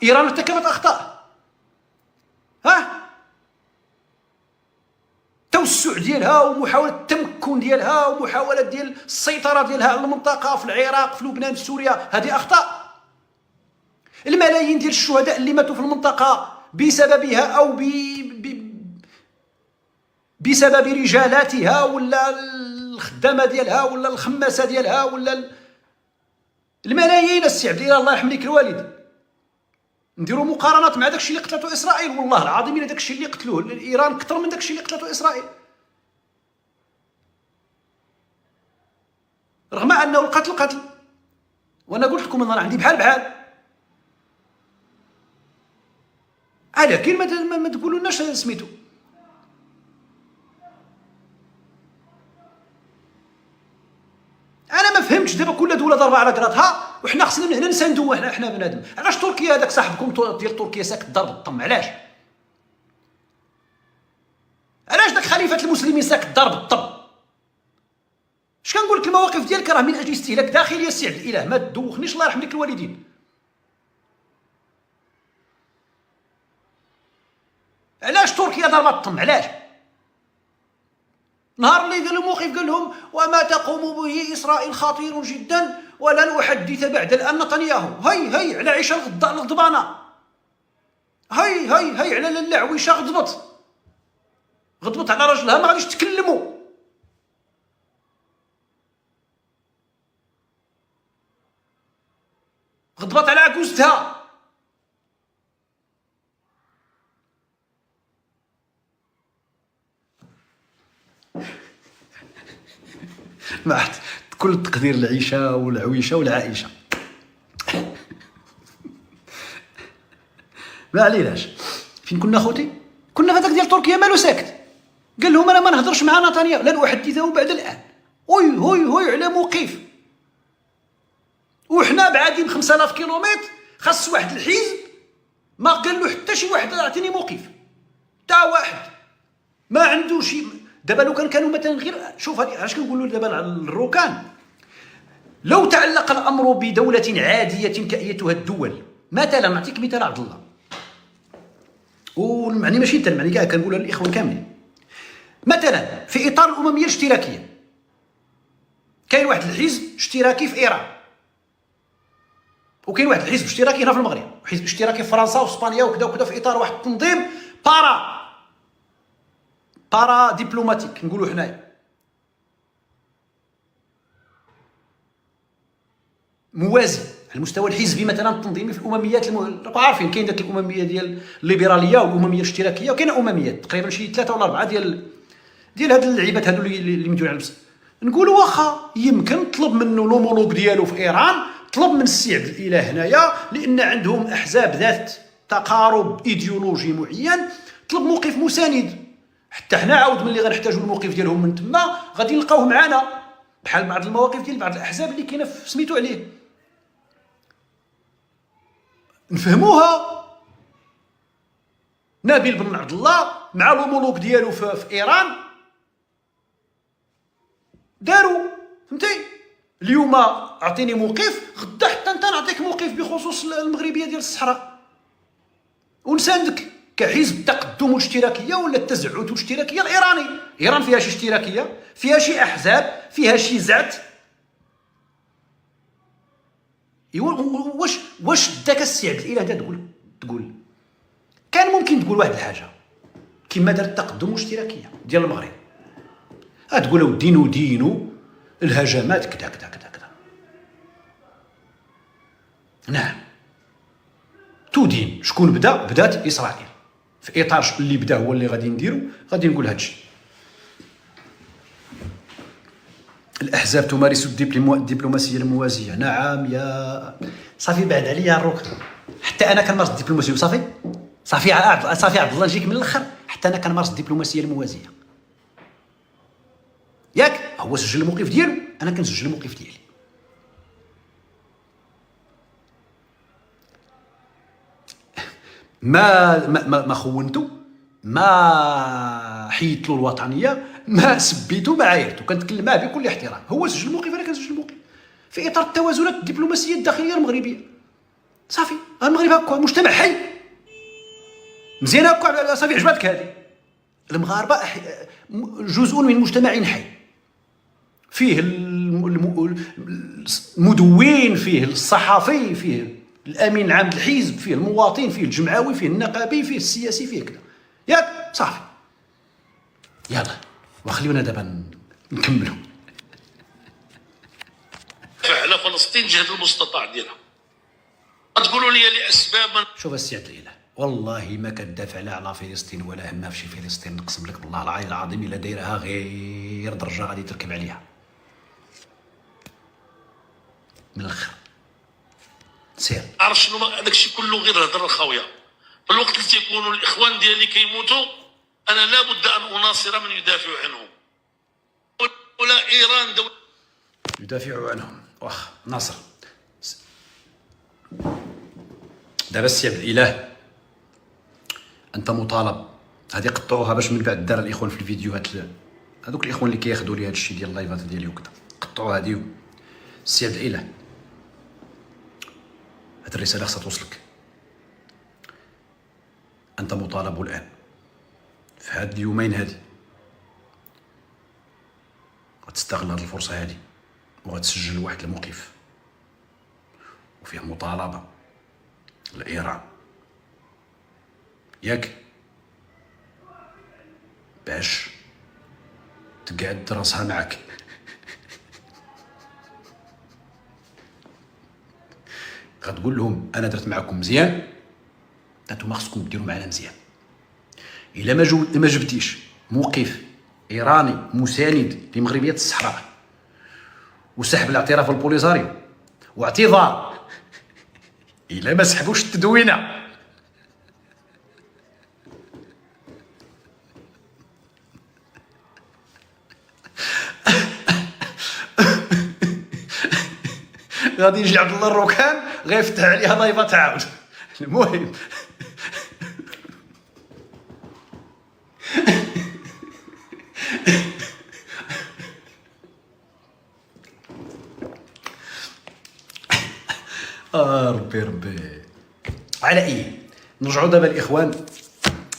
ايران ارتكبت اخطاء، توسع ديالها ومحاوله التمكن ديالها ومحاوله ديال السيطره ديالها على المنطقه، في العراق، في لبنان، في سوريا، هذه اخطاء. الملايين ديال الشهداء اللي ماتوا في المنطقه بسببها او بسبب رجالاتها ولا الخدامه ديالها ولا الخماسه ديالها ولا الملايين. السي عبد الاله الله يرحم ليك الوالد، نديروا مقارنات مع داكشي اللي قتلته اسرائيل، والله العظيم الا داكشي اللي قتلوه ايران اكثر من داكشي اللي قتلته اسرائيل، رغم انه القتل قتل. وانا قلت لكم انا عندي بحال لكن ما تقولوناش سميتو. انا ما فهمتش دابا كل دوله ضربه على كراتها وحنا خصنا من هنا نساندو حنا بنادم. علاش تركيا هذاك صاحبكم ديال تركيا ساكت ضرب الطم؟ علاش داك خليفه المسلمين ساكت ضرب الطم؟ اش كنقول لك؟ المواقف ديالك راه من اجل استهلاك داخلي. السي عبد الاله ما تدوخنيش الله يرحم لك الوالدين. علاش تركيا ضربت الطم؟ علاش؟ نهار اللي قال الموقف قال لهم وما تقوم به اسرائيل خطير جدا ولن احدث بعد الان نتنياهو. هي على عيشه الغضبانه، هي على العويشه غضبت على رجلها ما غاديش تكلموا. غضبت على عكوزتها. مع كل التقدير العيشه والعويشه والعائشه ما عليناش. فين كنا خوتي؟ كنا في هذاك ديال تركيا مالو ساكت، قال لهم انا ما نهضرش مع نتنياهو لن احدثه بعد الان. هوي على موقف، وحنا بعادين 5000 كيلومتر. خاص واحد الحزب ما قال له حتى شي واحد اعطيني موقف، تا واحد ما عنده شي. دابا لو كانوا مثلا غير شوف علاش كنقولوا دابا على الركان، لو تعلق الامر بدوله عاديه كايتها الدول، مثلا نعطيك مثال عبد الله، ومعني ماشي انت، معني كاع كنقولها للاخوان كاملين. مثلا في اطار الامميه الاشتراكيه كاين واحد الحزب اشتراكي في ايران، وكاين واحد الحزب اشتراكي هنا في المغرب، وحزب اشتراكي في فرنسا واسبانيا وكذا في اطار واحد التنظيم بارا دبلوماتيك نقولوا حنايا، موازي على المستوى الحزبي مثلا التنظيمي في الامميات راكم عارفين كاين داك الامميه ديال الليبراليه والامميه الاشتراكيه، وكاين امميات تقريبا شي 3 ولا 4 ديال هاد اللعيبات هادو اللي مديون على البس. نقولوا واخا يمكن طلب منه لومولوج ديالو في ايران، طلب من السي عبد الاله هنايا لان عندهم احزاب ذات تقارب ايديولوجي معين، طلب موقف مساند. حتى حنا عاود ملي غنحتاجوا الموقف ديالهم من تما غادي نلقاوه معنا، بحال بعض المواقف ديال بعض الاحزاب اللي كاينه في سميتو عليه، نفهموها. نبيل بن عبد الله مع لومولوج ديالو في ايران داروا، فهمتي؟ اليوم اعطيني موقف، غدا حتى انت نعطيك موقف بخصوص المغربيه ديال الصحراء، ونساندك كحزب التقدم والاشتراكيه ولا التزعت والاشتراكيه الايراني. ايران فيها شي اشتراكيه، فيها شي احزاب، فيها شي زعت. واش داك السي عبد الاله هذا تقول كان ممكن تقول واحد الحاجه كما دار التقدم والاشتراكيه ديال المغرب، تقول دينو الهجمات كذا كذا كذا كذا. نعم تدين. شكون بدات اسرائيل في اطار اللي بدا هو اللي غادي نديرو، غادي نقول هادشي. الاحزاب تمارس الدبلوماسيه الموازيه. نعم يا صافي، بعد عليا الركن. حتى انا كنمارس الدبلوماسيه صافي عبد الله نجيك من الاخر. حتى انا كنمارس الدبلوماسيه الموازيه، ياك؟ هو سجل الموقف ديالو، انا كنسجل الموقف ديالي. ما خونتو، ما حيدت له الوطنيه، ما سبيتو، ما عايرتو، كنتكلم معاه بكل احترام. هو سجل الموقف، انا كنسجل الموقف في اطار التوازنات الدبلوماسيه الداخليه المغربيه. صافي المغرب هكا مجتمع حي مزيان هكا، صافي عجبتك هذه. المغاربه جزء من مجتمع حي، فيه المدون، فيه الصحفي، فيه الامين العام الحزب، فيه المواطن، فيه الجمعوي، فيه النقابي، فيه السياسي، فيه كذا، ياك صافي. يلا وخليونا دابا نكملوا. على فلسطين جهد المستطاع ديالها. تقولوا لي لاسباب. شوف السي عبد الاله، والله ما كتدافع لا على فلسطين ولا همها في شي فلسطين، نقسم لك بالله العلي العظيم الا دايرها غير درجه غادي تركب عليها من الاخر. سير عرف شنو داك الشيء كله غير الهضره الخاويه. في الوقت اللي تيكونوا الاخوان ديالي كيموتوا انا لابد ان اناصر من يدافع عنهم. ولا ايران دولة يدافعوا عنهم. واخ ناصر دابا السي عبد الاله انت مطالب، هذه قطعوها باش من بعد دار الاخوان في الفيديوهات هذوك الاخوان اللي كياخذوا لي هذا الشيء ديال اللايفات ديالي وكذا، قطعوا هذه. السي عبد الاله هذه الرساله خصها توصلك. انت مطالب الان في هاد اليومين هادي غتستغل هاد الفرصه هادي وغتسجل واحد الموقف وفيه مطالبه لايران، ياك باش تقعد راسها معك. غتقول لهم انا درت معكم مزيان، انتوما خصكم ديروا معنا مزيان. الا ما جبتيش موقف ايراني مساند لمغربيه الصحراء وسحب الاعتراف البوليساريو واعتذار الا ما سحبوش التدوينه غادي يجي عبد الله الركان غيفتح عليها لايفه تعاود. المهم ربي على اي نرجعوا دابا الاخوان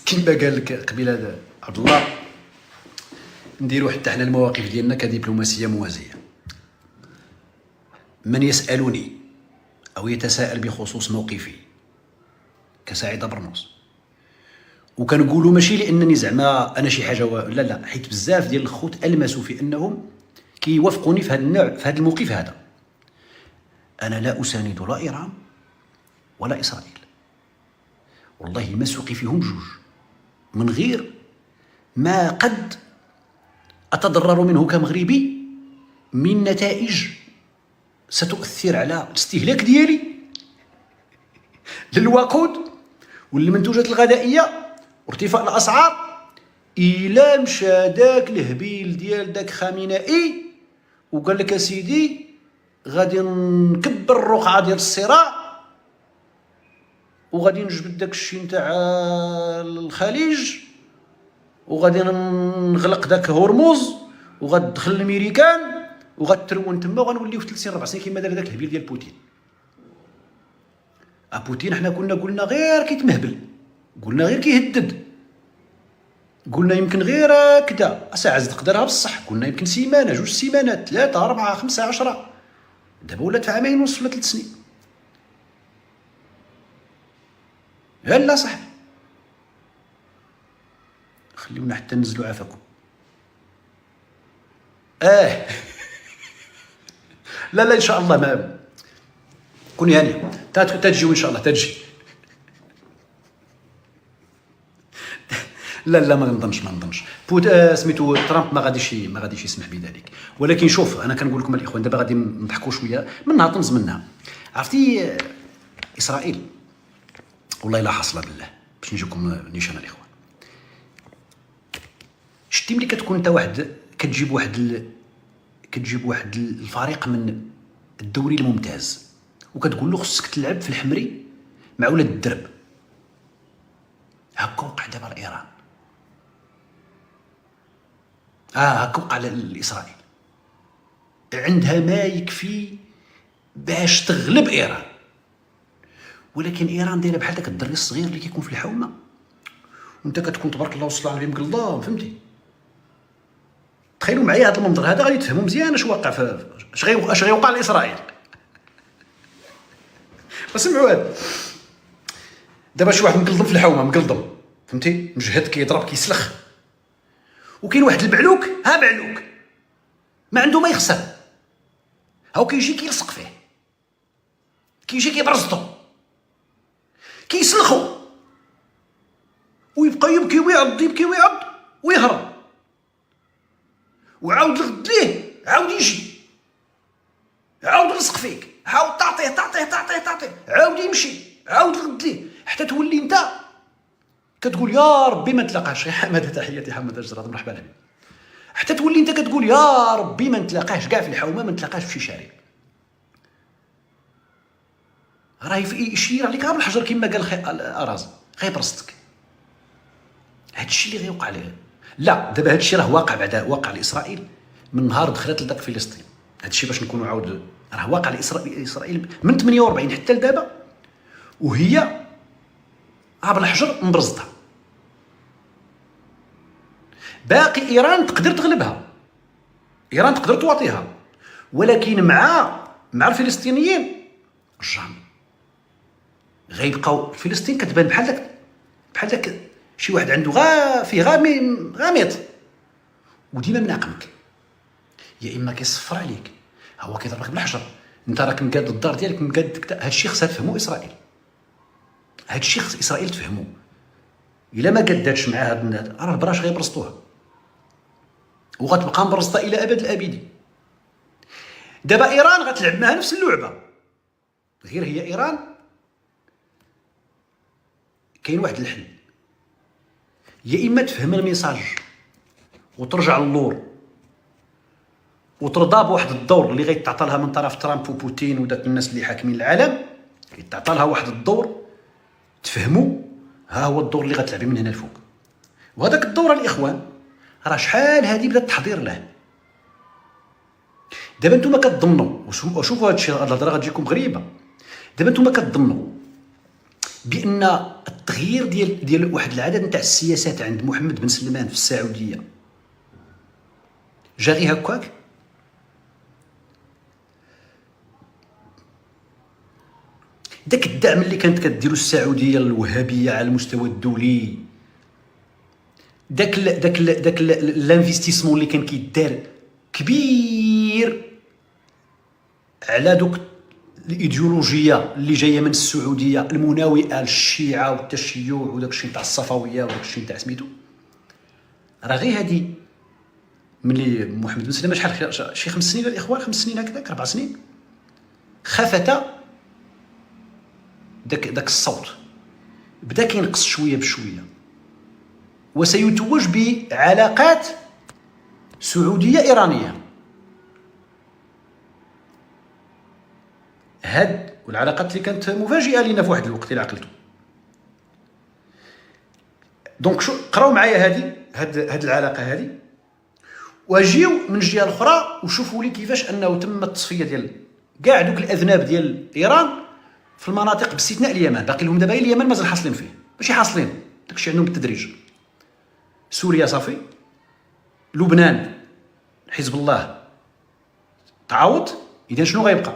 كما قال لك قبيله هذا عبد الله، نديروا حتى حنا المواقف ديالنا كدبلوماسيه موازيه. من يسالني او يتساءل بخصوص موقفي كسعيد برنوس، وكنقولوا ماشي لانني زعما انا شي حاجه لا حيت بزاف ديال الخوت المسوا في انهم كيوافقوني في هذا النوع، في هذا الموقف هذا. انا لا اساند لا ايران ولا اسرائيل، والله مسوقي فيهم جوج من غير ما قد اتضرر منه كمغربي من نتائج ستؤثر على الاستهلاك ديالي للوقود والمنتوجات الغذائيه وارتفاع الاسعار. الى مشى داك الهبيل ديال داك خامنئي وقال لك اسيدي غادي نكبر الرقعه ديال الصراع وغادي نجبد داك الشيء نتاع الخليج وغادي نغلق داك هرمز وغتدخل الميريكان وغترون تما وغنوليو في 3 سنين 4 سنين كما دار داك الهبيل ديال بوتين. بوتين حنا كنا قلنا غير كيتمهبل، قلنا غير كيهدد، قلنا يمكن غير كدا ساعه زدق دارها بصح، قلنا يمكن سيمانه 2 سيمانات 3 4 5 10، دابا ولات في 2 عام ونص ولا 3 سنين. لا صاحبي خليونا حتى ننزلوا عافاكم. لا ان شاء الله ما كوني هاني تجيو ان شاء الله تجي. لا ما نظنش سميتو ترامب ما غاديش يسمح بذلك. ولكن شوف انا كنقول لكم الاخوان دابا غادي نضحكوا شويه منها طنز منها. عرفتي اسرائيل والله لا حصل بالله باش نجيكم نيشان الاخوان. شتي ملي كتكون انت واحد كتجيب واحد الفريق من الدوري الممتاز وكتقول له خصك تلعب في الحمري مع ولاد الدرب، هكا وقع دابا لايران، هكا وقع لاسرائيل، عندها ما يكفي باش تغلب ايران ولكن ايران دايره بحال داك الدري الصغير اللي كيكون في الحومه وانت كتكون تبارك الله وصل على النبي مقلام، فهمتي؟ تخيلوا معايا هذا المنظر هذا غادي تفهموا مزيان اش واقع اش غيوقع لاسرائيل. اسمعوا هذا، دابا شي واحد مقلدم في الحومه، مقلدم فهمتي، مجهد كيضرب كيسلخ، وكاين واحد البعلوك، ها بعلوك ما عنده ما يخسر، هاو كيجي كيلصق فيه، كيجي كيبرزطو، كيسلخو، ويبقى يبكي ويعض يبكي ويعض ويهرب، وعاود الغد ليه عاود يجي، عاود يلصق فيك، عاود تعطيه، عاود يمشي، عاود الغد ليه، حتى تولي انت كتقول يا ربي ما نتلاقاش. يا حماده تحياتي حماده الجراد، مرحبا لك. حتى تولي انت كتقول يا ربي ما نتلاقاش كاع في الحومه، ما نتلاقاش في شي شارع. راهي في يشير عليك غير بالحجر كما قال اراز، غيبرصتك. هذا الشيء اللي غيوقع ليه. لا دابا هذا الشيء راه واقع، بعدا واقع لاسرائيل من نهار دخلت لداك فلسطين. هذا الشيء باش نكونوا عاود راه واقع لاسرائيل من 48 حتى لدابا، وهي عبر الحجر مبرزطه. باقي ايران تقدر تغلبها، ايران تقدر تواطيها، ولكن مع الفلسطينيين جامي غيبقاو. فلسطين كتبان بحال داك شي واحد عنده فيه غاميط، وديما مناقمك، يا اما كيصفر عليك، هو كيضربك بالحجر، انت راك مقاد الدار ديالك مقاد. هذا الشيء خصها تفهمو اسرائيل، هذا الشيء خص اسرائيل تفهمو. الا ما قاداتش مع هاد الناس راه البراش غيبرزطوها وغتبقى مبرزطه الى ابد الابدين. دابا ايران غتلعب معها نفس اللعبه، غير هي ايران كاين واحد الحل، يا اما تفهم الميساج وترجع للور وترضى بواحد الدور اللي غيتعطى لها من طرف ترامب وبوتين وداك الناس اللي حاكمين العالم، يتعطى لها واحد الدور تفهموا ها هو الدور اللي غتلعبي من هنا الفوق. وهذاك الدور الاخوان راه شحال هذه بدا التحضير له. دابا نتوما كتظنوا وشوفوا هذا الشيء، الهضره غتجيكم غريبه. دابا نتوما كتظنوا بان التغيير ديال واحد العدد نتاع السياسات عند محمد بن سلمان في السعوديه جا غير هكاك؟ داك الدعم اللي كانت كديرو السعوديه الوهابيه على المستوى الدولي، داك الانفستيسمون اللي كان كيدار كبير على دوك الايديولوجيه اللي جايه من السعوديه المناوئه للشيعه والتشيع وداك الشيء تاع الصفويه وداك الشيء تاع سميتو، راه غير هادي ملي محمد بن سلمان شحال شي 5 سنين الاخوان، 5 سنين هكذاك 4 سنين خفت داك الصوت بدا كينقص شويه بشويه، وسيتوج بعلاقات سعوديه ايرانيه. هاد والعلاقات اللي كانت مفاجئه لينا في واحد الوقت الى عقلتو. دونك شو قراو معايا هاد العلاقه هادي، واجيو من الجهه الاخرى وشوفوا لي كيفاش انه تم التصفيه ديال كاع دوك الاذناب ديال ايران في المناطق باستثناء اليمن. باقي لهم دابا اليمن مازال حاصلين فيه، ماشي حاصلين، داكشي عندهم بالتدريج. سوريا صافي، لبنان حزب الله تعاوض. اذا شنو غيبقى؟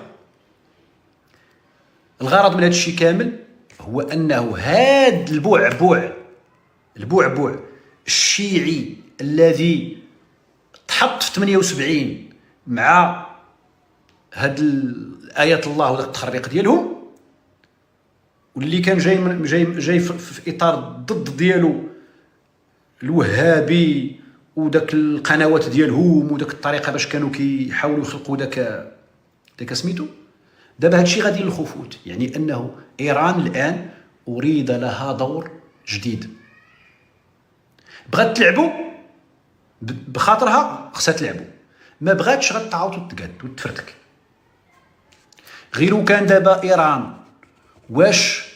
الغرض من هذا الشيء كامل هو انه هاد البعبع الشيعي الذي تحط في 78 مع هاد آيات الله وداك التخريق ديالهم، واللي كان جاي في اطار ضد ديالو الوهابي وداك القنوات ديالهم وداك الطريقه باش كانوا كيحاولوا يخلقوا داك سميتو. دابا هادشي غادي للخفوت، يعني انه ايران الان اريد لها دور جديد. بغات تلعبوا بخاطرها خصها تلعبوا، ما بغاتش غتعاود وتقاد وتفرتك. غير كان دابا ايران واش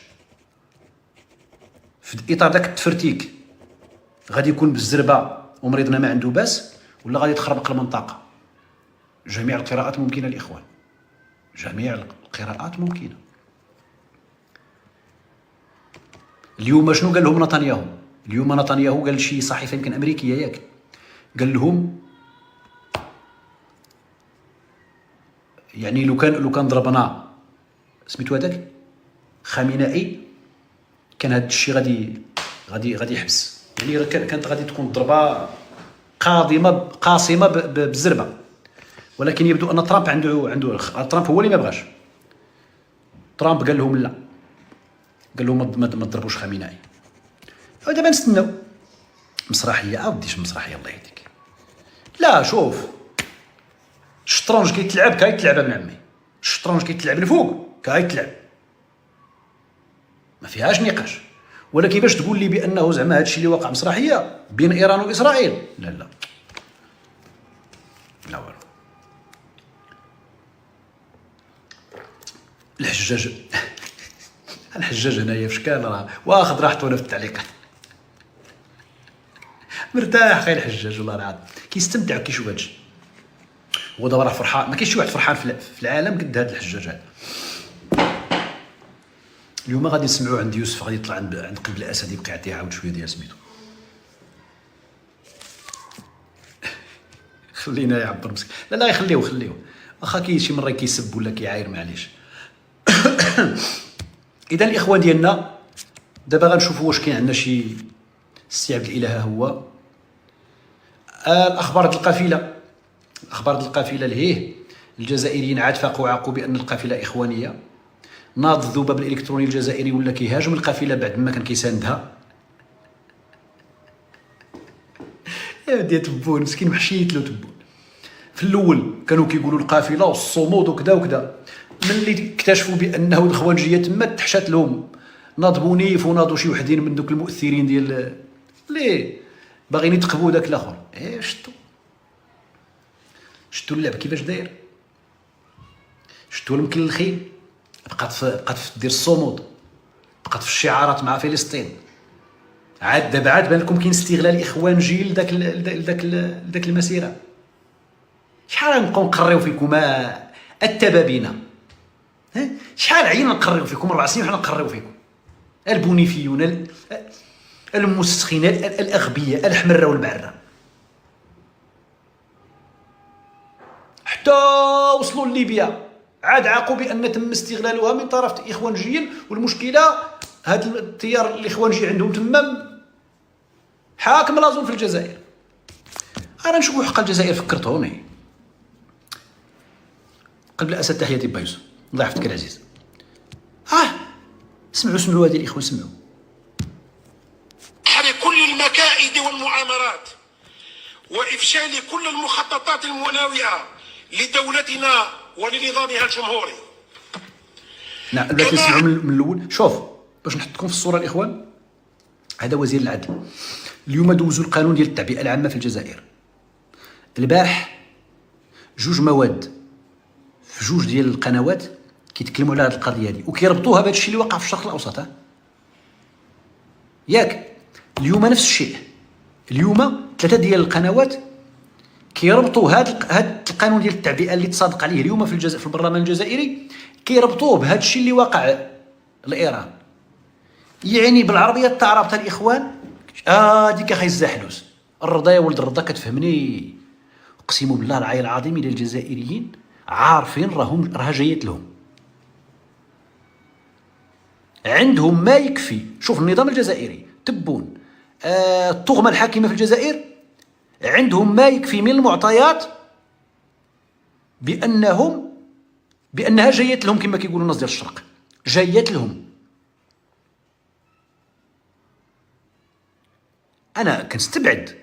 في اطار داك التفرتيك غادي يكون بالزربه ومريضنا ما عنده باس، ولا غادي تخربق المنطقه. جميع القراءات ممكنه الاخوان، جميع القراءات ممكنه. اليوم شنو قال لهم نتنياهو؟ اليوم نتنياهو قال لشي صحيفه يمكن امريكيه ياك، قال لهم يعني لو كان ضربنا سميتو هذاك خامنئي، كان هذا الشيء غادي يحبس. يعني كانت غادي تكون ضربه قاصمه بالزربه. ولكن يبدو ان ترامب عنده ترامب هو اللي ما بغاش. ترامب قال لهم لا، قال لهم ما تضربوش خامنئي. دابا نستناو مسرحيه. اوديش مسرحيه الله يهديك. لا شوف، الشطرنج كيتلعب ابن عمي، الشطرنج كيتلعب الفوق كيتلعب، ما فيهاش نقاش. ولكن باش تقول لي بانه زعما هذا الشيء اللي وقع مسرحيه بين ايران واسرائيل، لا لا لا والو. الحجاج الحجاج هنايا في شكال راه واخذ راحته وانا في التعليقات مرتاح. خاي الحجاج والله العظيم كيستمتع كيشوف هذا الشيء. هو دابا راه فرحان، ما كاينش شي واحد فرحان في العالم قد هذا الحجاج هذا. اليوم غادي نسمعوا عند يوسف، غادي يطلع عند قلب الاسد يبقى يعطيه عاود شويه ديال سميتو. خلينا يعبر مسكين. لا يخليوه واخا كاين شي مره كيسب ولا كيعاير معليش. اذا الاخوان ديالنا دابا غنشوفوا واش كاين عندنا شي استيعاب الاله. هو الاخبار ديال القافله لهيه الجزائريين عاد فاقوا وعاقوا بان القافله اخوانيه. ناض الذباب الالكتروني الجزائري ولا كيهاجم القافله بعد ما كان كيساندها. يا ودي تبون مسكين محشيت له تبون. في الاول كانوا كيقولوا القافله والصمود وكذا وكذا، ملي اكتشفوا بانه الاخوانجيه تما تحشات لهم، ناض نيف وناضوا شي وحدين من دوك المؤثرين ديال اللي باغيين يتقبوا داك الاخر. شتو اللعب كيفاش داير، شتو المكلخين بقات دير الصمود، بقات في الشعارات مع فلسطين. عاد دابا عاد بان لكم كاين استغلال اخوانجي لذاك المسيره. شحال غنبقاو نقريو فيكم التبابينه، شحال عينا نقريو فيكم 4 سنين وحنا نقريو فيكم البونيفيون المسخين الاغبياء الحمره والبعره، حتى وصلوا لليبيا عاد عاقوا بان تم استغلالها من طرف اخوانجيين. والمشكله هذا التيار الاخوانجي عندهم تما حاكم لازم في الجزائر. انا نشوفوا حق الجزائر فكرتوني قلب الاسد. تحياتي بايوس الله يحفظك العزيز. سمعوا هذه الاخوان، سمعوا. حرق كل المكائد والمؤامرات وافشال كل المخططات المناوئه لدولتنا ولنظامها الجمهوري. نعم بغيت نسمعوا من الاول. شوف باش نحطكم في الصوره الاخوان، هذا وزير العدل. اليوم دوزوا القانون ديال التعبئه العامه في الجزائر. البارح 2 مواد في 2 ديال القنوات كيتكلموا على هذه القضيه هذه وكيربطوها بهذا الشيء اللي وقع في الشرق الاوسط. ياك اليوم نفس الشيء. اليوم 3 ديال القنوات كيربطوا هذا القانون ديال التعبئه اللي تصادق عليه اليوم في البرلمان الجزائري، كيربطوه بهذا الشيء اللي وقع لايران. يعني بالعربيه تاع رابطه الاخوان ديك اخي الزحلوس الرضا يا ولد الرضا كتفهمني. اقسم بالله العلي العظيم الى الجزائريين عارفين راها جايت لهم، عندهم ما يكفي. شوف النظام الجزائري تبون الطغمه الحاكمه في الجزائر عندهم ما يكفي من المعطيات بانها جايت لهم كما كيقولوا الناس ديال الشرق، جايت لهم. انا كنستبعد،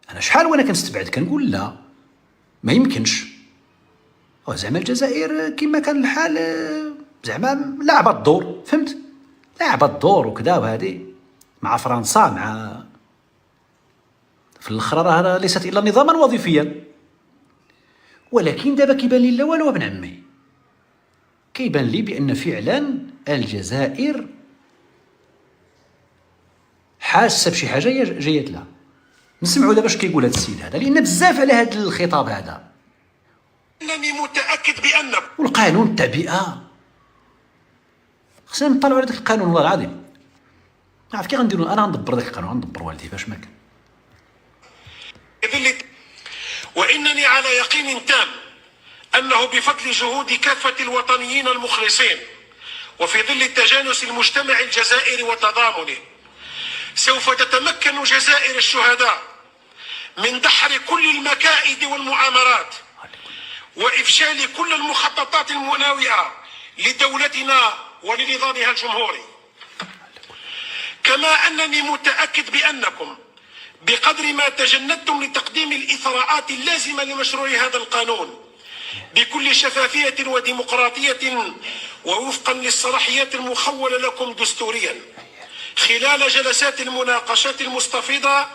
انا شحال وانا كنستبعد كنقول لا ما يمكنش. زعما الجزائر كما كان الحال زعما لعبت الدور، فهمت، لعبت الدور وكذا وهذه مع فرنسا مع في الاخر راه ليست الا نظاما وظيفيا. ولكن دابا كيبان لي لا والو ابن عمي، كيبان لي بان فعلا الجزائر حاسه بشي حاجه جايت لها. نسمعوا دابا اش كيقول هذا السيد هذا، لان بزاف على هذا الخطاب هذا. انني متاكد بان والقانون التعبئه خصنا نطلعوا على ذاك القانون والله العظيم. عارف كي غنديرو انا غندبر داك القانون، غندبر والدي باش ما كان. وإنني على يقين تام أنه بفضل جهود كافة الوطنيين المخلصين وفي ظل التجانس المجتمع الجزائري وتضامنه سوف تتمكن جزائر الشهداء من دحر كل المكائد والمؤامرات وإفشال كل المخططات المناوئة لدولتنا ولنظامها الجمهوري. كما أنني متأكد بأنكم بقدر ما تجندتم لتقديم الإثراءات اللازمة لمشروع هذا القانون بكل شفافية وديمقراطية ووفقا للصلاحيات المخولة لكم دستوريا خلال جلسات المناقشات المستفيضة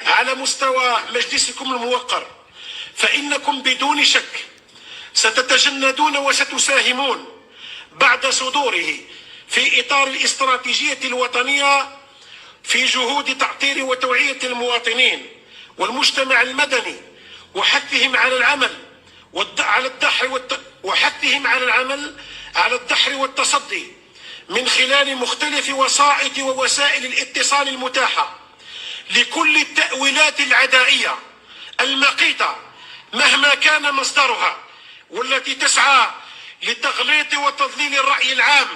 على مستوى مجلسكم الموقر، فإنكم بدون شك ستتجندون وستساهمون بعد صدوره في إطار الاستراتيجية الوطنية في جهود تعطير وتوعية المواطنين والمجتمع المدني وحثهم على العمل على الدحر والتصدي من خلال مختلف وسائط ووسائل الاتصال المتاحة لكل التأويلات العدائية المقيتة مهما كان مصدرها، والتي تسعى لتغليط وتضليل الرأي العام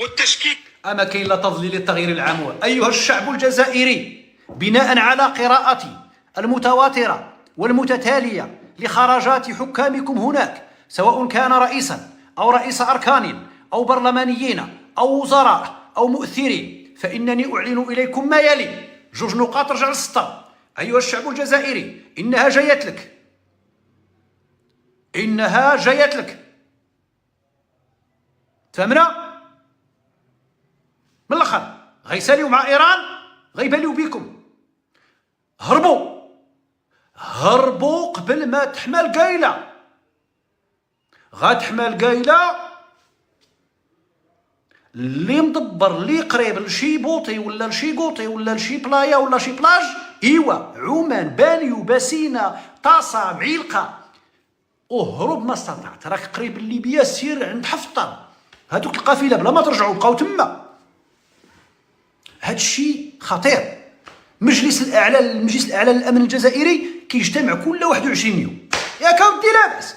والتشكيك. أما كاين لا تضليل التغيير العام. أيها الشعب الجزائري، بناء على قراءتي المتواترة والمتتالية لخرجات حكامكم هناك، سواء كان رئيسا أو رئيس أركان أو برلمانيين أو وزراء أو مؤثرين، فإنني أعلن إليكم ما يلي. 2 نقاط رجع للسطة. أيها الشعب الجزائري، إنها جايت لك، إنها جايت لك. فهمنا؟ من الاخر غيساليو مع ايران، غيباليو بيكم. هربوا قبل ما تحمى القايله. غتحمى القايله اللي مدبر اللي قريب لشي بوطي ولا لشي قوطي ولا لشي بلايا ولا شي بلاج. ايوا عمان، بانيو، باسينا، طاسه، معلقه، اهرب ما استطعت. راك قريب لليبيا، سير عند حفطر. هذوك القافله بلا ما ترجعوا بقاو تما. هذا الشيء خطير. المجلس الاعلى للامن الجزائري كيجتمع كل 21 يوم. ياك اودي لا باس.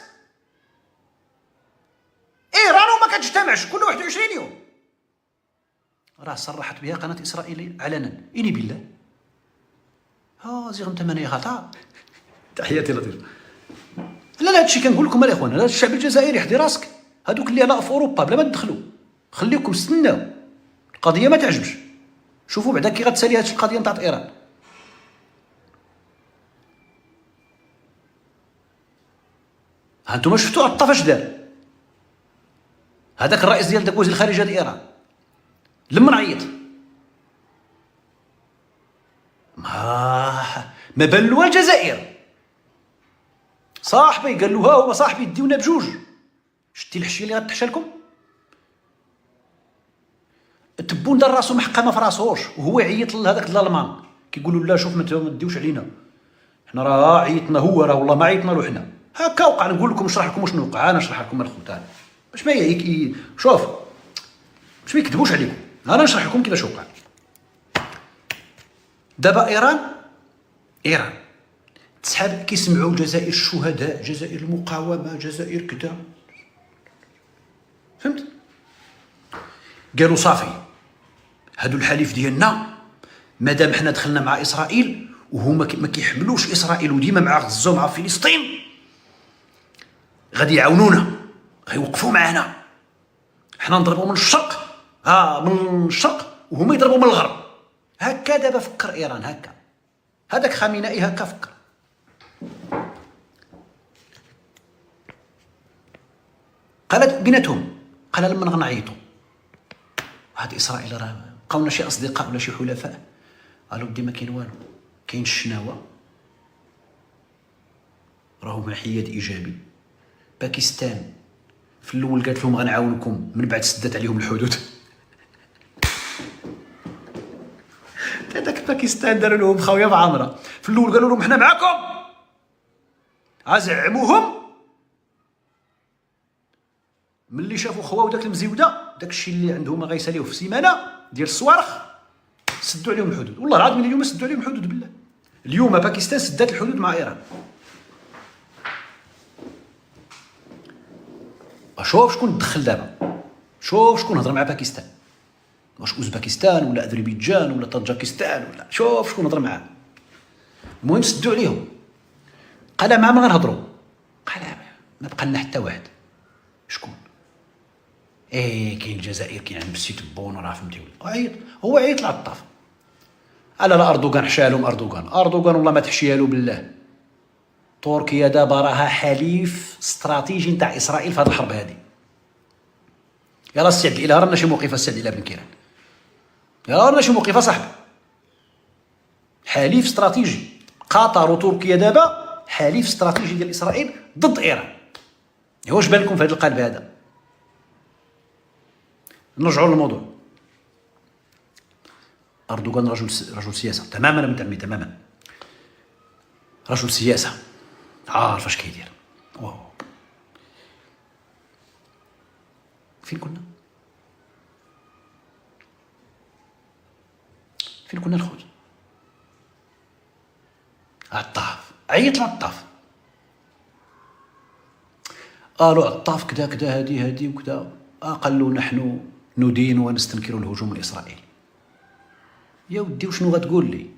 ايران ما كتجتمعش كل 21 يوم. راه صرحت بها قناه اسرائيل علنا. اني بالله. زيغم تمانية غطا. تحياتي لطيف. لا هادشي كنقول لكم الاخوان، هذا الشعب الجزائري حدي راسك. هذوك اللي لا في اوروبا بلا ما تدخلوا، خليكم استناو. القضيه ما تعجبش. شوفوا بعدا كي غتسالي هذه القضيه نتاع ايران. ها انتم شفتوا الطف اش دار هذاك الرئيس ديال داك وزير الخارجيه ديال ايران لما نعيط ما بان له الجزائر. صاحبي قال له ها هو صاحبي ديونا بجوج. شتي الحشيه اللي غتحشى لكم؟ التبون دار راسو محقه ما في راسوش، وهو يعيط لهذاك الالمان كيقولوا لا شوف ما تديوش علينا، حنا راه عيطنا هو راه والله ما عيطنا له حنا. هكا وقع. نقول لكم نشرح لكم شنو وقع. انا نشرح لكم الخوتان باش ما شوف باش ما يكذبوش عليكم. انا نشرح لكم كيفاش وقع. دابا ايران تسحب كيسمعوا جزائر الشهداء، جزائر المقاومه، جزائر كذا. فهمت؟ قالوا صافي هادو الحليف ديالنا مادام حنا دخلنا مع اسرائيل وهما ما كيحملوش اسرائيل وديما مع غزه ومع فلسطين، غادي يعاونونا، غيوقفوا معنا. حنا نضربوا من الشرق من الشرق وهما يضربوا من الغرب. هكا دابا فكر ايران. هكا هذاك خامنئي هكا فكر. قالت بيناتهم، قال لما غنعيطوا هاد اسرائيل راه بقاونا شي اصدقاء ولا شي حلفاء. قالوا بدي ما كاين والو، كاين الشناوه راهو مع حياد ايجابي. باكستان في الاول قالت لهم غنعاونكم، من بعد سدات عليهم الحدود. هذاك باكستان داروا لهم خاويه بعامره. في الاول قالوا لهم حنا معاكم، زعموهم. ملي شافوا خواو داك المزيوده، داك الشيء اللي عندهم غيساليوه في سيمانه ديال الصواريخ، سدوا عليهم الحدود، والله العظيم اليوم سدوا عليهم الحدود بالله. اليوم باكستان سدات الحدود مع ايران. شوف شكون دخل دابا، شوف شكون هضر مع باكستان، واش اوزبكستان ولا اذربيجان ولا طاجكستان ولا، شوف شكون هضر معاه. المهم سدوا عليهم، قال ما غنهضروا، قال ما بقى لنا حتى واحد. شكون؟ كاين الجزائر، كاين عند السي تبون راه فهمتي، هو عيط لعطاف. لا اردوغان حشالهم، اردوغان والله ما تحشيها له بالله. تركيا دابا راها حليف استراتيجي نتاع اسرائيل في هذه الحرب هذه. يلا السي عبد الاله رانا شي موقفه السي عبد الاله بن كيران، يلا رانا شي موقفه صاحبي. حليف استراتيجي قطر وتركيا دابا حليف استراتيجي ديال اسرائيل ضد ايران. واش بان لكم في هذا القالب هذا؟ نرجعوا للموضوع. اردوغان رجل سياسه تماما من عمي، تماما رجل سياسه عارف اش كيدير. فين كنا الخوت؟ عطاف عيط لعطاف، قالوا عطاف كذا كذا هذه وكذا. قال له نحن ندين ونستنكر الهجوم الاسرائيلي. يا ودي وشنو غتقول لي؟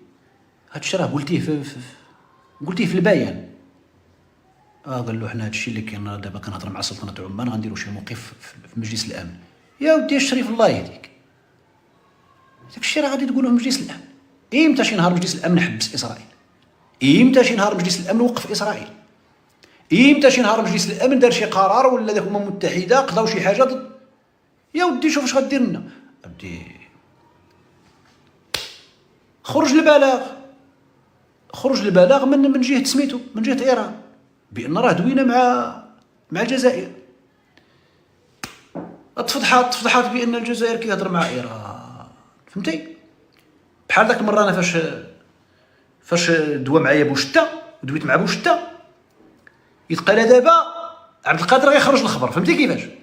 هادشي راه قلتيه في البيان. قال له حنا هادشي اللي كاين دابا كنهضر مع سلطنه عمان، غنديروا شي موقف في مجلس الامن. يا ودي الشريف الله يهديك، داك الشيء راه غادي تقولوه مجلس الامن. امتى شي نهار مجلس الامن حبس اسرائيل؟ امتى شي نهار مجلس الامن وقف اسرائيل؟ امتى شي نهار مجلس الامن دار شي قرار ولا داك الامم المتحده قضاو شي حاجه ضد؟ يا ودي شوف اش غدير لنا. ودي خرج البلاغ من جهه سميتو، من جهه ايران، بان راه دوينا مع الجزائر. تفضحات بان الجزائر كيهضر مع ايران، فهمتي؟ بحال داك المره انا فاش دوا معايا بوشتا ودويت مع بوشتا، يتقال دابا عبد القادر غيخرج الخبر، فهمتي كيفاش؟